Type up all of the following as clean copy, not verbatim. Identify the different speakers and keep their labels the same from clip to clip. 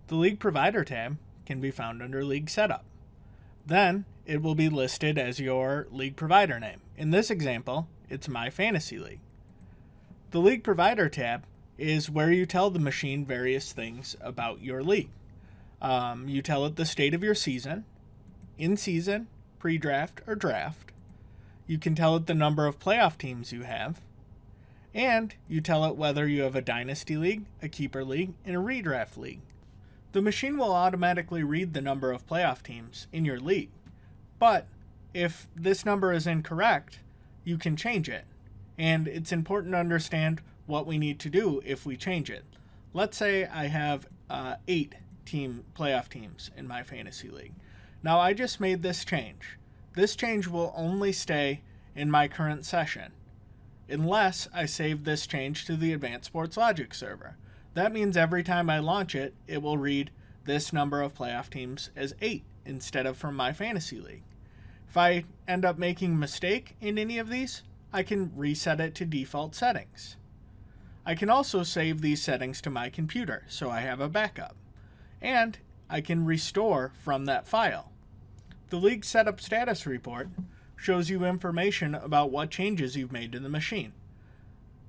Speaker 1: The League Provider tab can be found under League Setup. Then it will be listed as your league provider name. In this example, it's My Fantasy League. The League Provider tab is where you tell the machine various things about your league. You tell it the state of your season, in season, pre-draft, or draft. You can tell it the number of playoff teams you have, and you tell it whether you have a dynasty league, a keeper league, and a redraft league. The machine will automatically read the number of playoff teams in your league, but if this number is incorrect, you can change it, and it's important to understand what we need to do if we change it. Let's say I have 8 playoff teams in my fantasy league. Now I just made this change. This change will only stay in my current session, unless I save this change to the Advanced Sports Logic server. That means every time I launch it, it will read this number of playoff teams as 8 instead of from my fantasy league. If I end up making a mistake in any of these, I can reset it to default settings. I can also save these settings to my computer so I have a backup, and I can restore from that file. The League Setup Status Report shows you information about what changes you've made to the machine.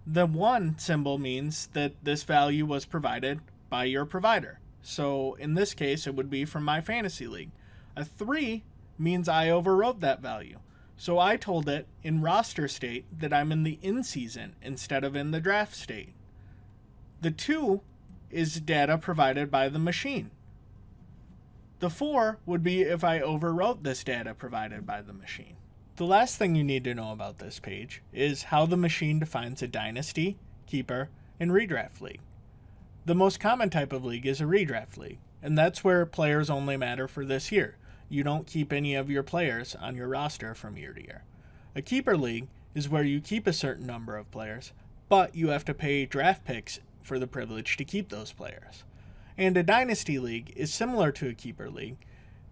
Speaker 1: The 1 symbol means that this value was provided by your provider. So in this case, it would be from my fantasy league. A 3 means I overwrote that value. So I told it in roster state that I'm in the in-season instead of in the draft state. The 2 is data provided by the machine. The 4 would be if I overwrote this data provided by the machine. The last thing you need to know about this page is how the machine defines a dynasty, keeper, and redraft league. The most common type of league is a redraft league, and that's where players only matter for this year. You don't keep any of your players on your roster from year to year. A keeper league is where you keep a certain number of players, but you have to pay draft picks for the privilege to keep those players. And a dynasty league is similar to a keeper league,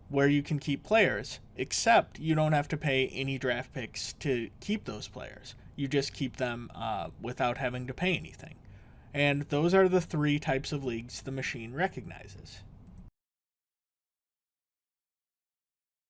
Speaker 1: where you can keep players, except you don't have to pay any draft picks to keep those players. You just keep them without having to pay anything. And those are the 3 types of leagues the machine recognizes.